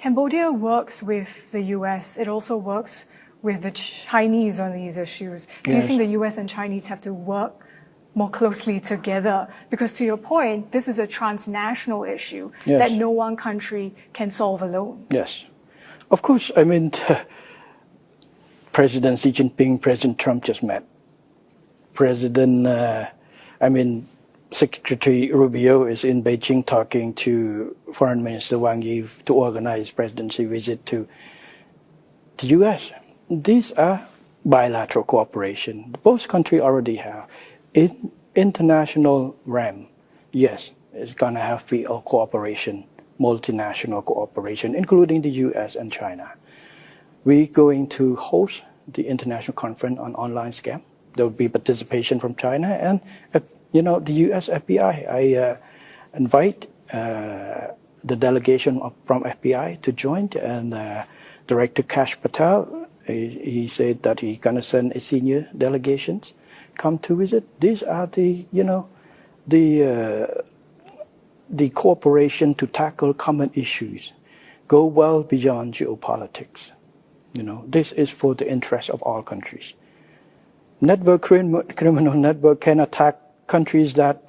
Cambodia works with the US. It also works with the Chinese on these issues. Do you think the US and Chinese have to work more closely together? Because to your point, this is a transnational issue that no one country can solve alone. Yes. Of course, I mean, President Xi Jinping, President Trump just met. Secretary Rubio is in Beijing talking to Foreign Minister Wang Yi to organize presidency visit to the US. These are bilateral cooperation. Both countries already have. In international realm, yes, it's going to have to be a cooperation, multinational cooperation, including the US and China. We're going to host the international conference on online scam. There will be participation from China and the US FBI. I invite the delegation from FBI to join, and Director Kash Patel, he said that he's going to send a senior delegation come to visit. These are the cooperation to tackle common issues, go well beyond geopolitics. This is for the interest of all countries. Criminal network can attack countries that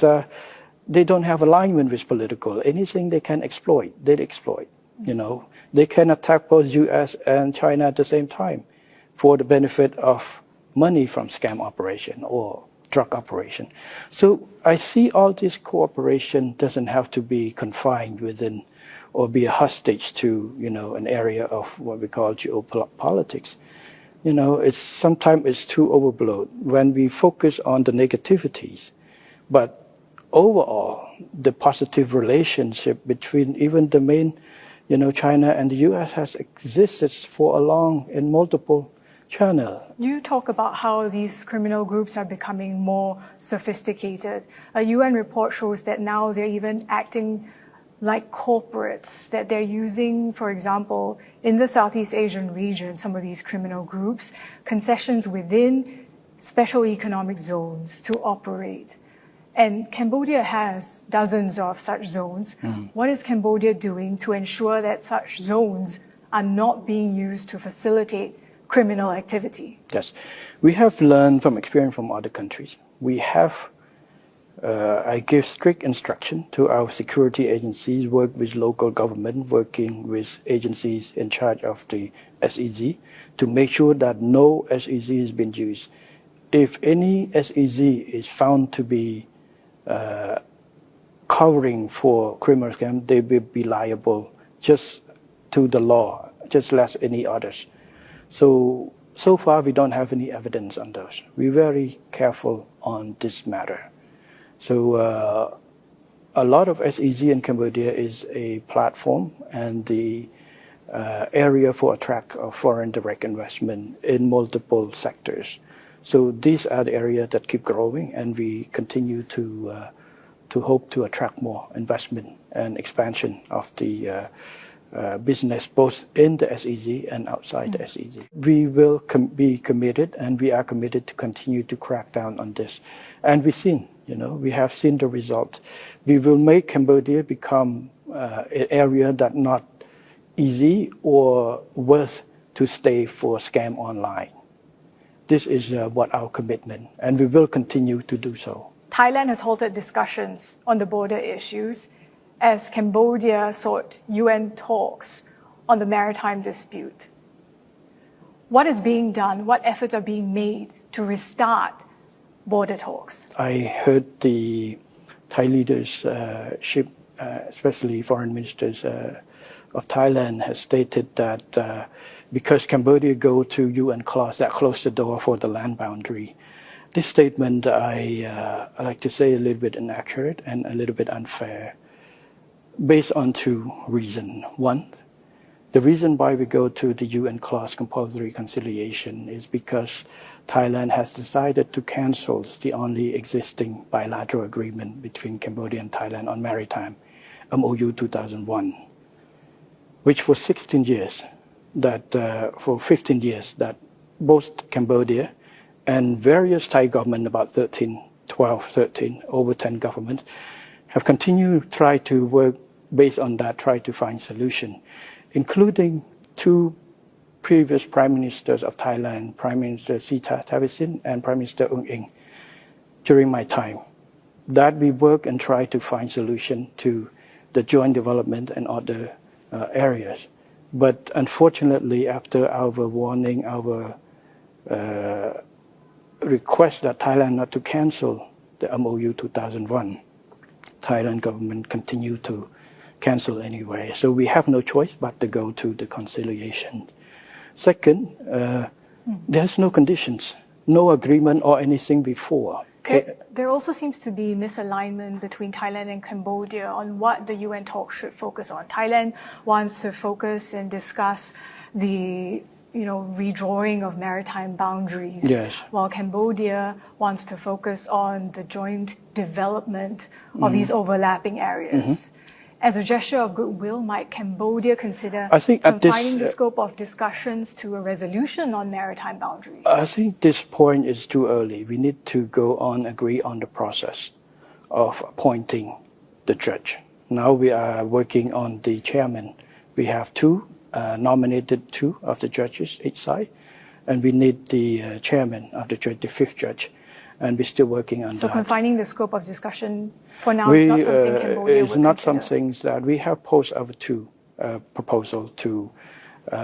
they don't have alignment with political. Anything they can exploit, they exploit. They can attack both US and China at the same time for the benefit of money from scam operation or drug operation. So I see all this cooperation doesn't have to be confined within or be a hostage to an area of what we call geopolitics. Sometimes it's too overblown when we focus on the negativities. But overall, the positive relationship between even the main, China and the US has existed for a long in multiple channels. You talk about how these criminal groups are becoming more sophisticated. A UN report shows that now they're even acting like corporates, that they're using, for example, in the Southeast Asian region, some of these criminal groups, concessions within special economic zones to operate. And Cambodia has dozens of such zones. What is Cambodia doing to ensure that such zones are not being used to facilitate criminal activity? Yes, we have learned from experience from other countries. We have, I give strict instruction to our security agencies, work with local government, working with agencies in charge of the SEZ to make sure that no SEZ has been used. If any SEZ is found to be covering for criminal scam, they will be liable just to the law, just like any others. So far we don't have any evidence on those. We're very careful on this matter. So a lot of SEZ in Cambodia is a platform and the area for attract of foreign direct investment in multiple sectors. So these are the areas that keep growing, and we continue to hope to attract more investment and expansion of the business, both in the SEZ and outside the SEZ. We will be committed, and we are committed to continue to crack down on this. And we've seen, we have seen the result. We will make Cambodia become an area that not easy or worth to stay for scam online. This is what our commitment, and we will continue to do so. Thailand has halted discussions on the border issues as Cambodia sought UN talks on the maritime dispute. What is being done? What efforts are being made to restart border talks? I heard the Thai leadership, especially foreign ministers of Thailand, has stated that because Cambodia go to UN clause that closed the door for the land boundary. This statement, I like to say, a little bit inaccurate and a little bit unfair, based on two reasons. One, the reason why we go to the UN clause compulsory reconciliation is because Thailand has decided to cancel the only existing bilateral agreement between Cambodia and Thailand on maritime, MOU 2001, which for 16 years, for 15 years, that both Cambodia and various Thai government, about 13, over 10 governments, have continued to try to work based on that, try to find solution. including two previous Prime Ministers of Thailand, Prime Minister Sita Thavisin and Prime Minister Ung Eng, during my time, that we work and try to find solution to the joint development and other areas. But unfortunately, after our warning, our request that Thailand not to cancel the MOU 2001, Thailand government continued to cancel anyway. So we have no choice but to go to the conciliation. Second, there's no conditions, no agreement or anything before. There also seems to be misalignment between Thailand and Cambodia on what the UN talks should focus on. Thailand wants to focus and discuss the redrawing of maritime boundaries, yes, while Cambodia wants to focus on the joint development of these overlapping areas. As a gesture of goodwill, might Cambodia consider confining the scope of discussions to a resolution on maritime boundaries? I think this point is too early. We need to go on, agree on the process of appointing the judge. Now we are working on the chairman. We have nominated two of the judges each side, and we need the chairman of the judge, the fifth judge. And we're still working on that. So confining the scope of discussion for now is not something Cambodia It's would not consider. something that we have posed over two proposal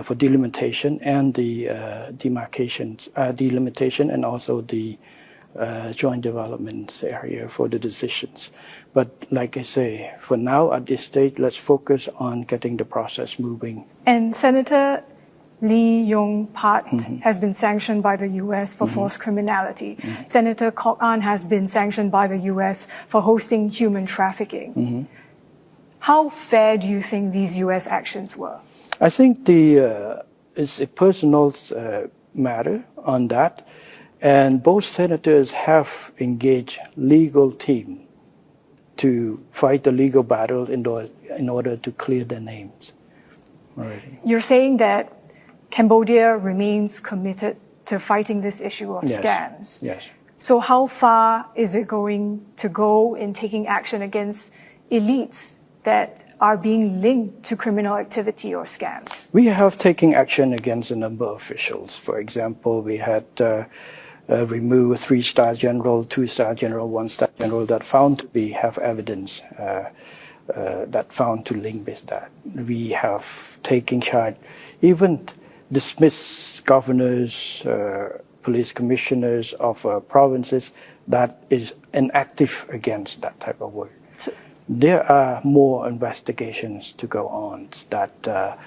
for delimitation and the delimitation and also the joint development area for the decisions. But like I say, for now at this stage, let's focus on getting the process moving. And Senator Lee Yong-pat has been sanctioned by the U.S. for forced criminality. Senator Kok An has been sanctioned by the U.S. for hosting human trafficking. How fair do you think these U.S. actions were? I think it's a personal matter on that, and both senators have engaged legal team to fight the legal battle in order to clear their names already. You're saying that Cambodia remains committed to fighting this issue of scams. Yes. So how far is it going to go in taking action against elites that are being linked to criminal activity or scams? We have taken action against a number of officials. For example, we had removed 3-star general, 2-star general, 1-star general that found to have evidence that found to link with that. We have taken charge, even dismiss governors, police commissioners of provinces that is inactive against that type of work. So there are more investigations to go on that that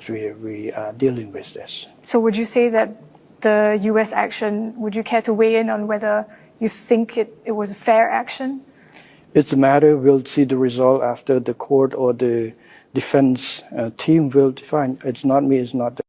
we are dealing with this. So would you say that the U.S. action, would you care to weigh in on whether you think it was fair action? It's a matter, we'll see the result after the court or the defense team will define. It's not me, it's not the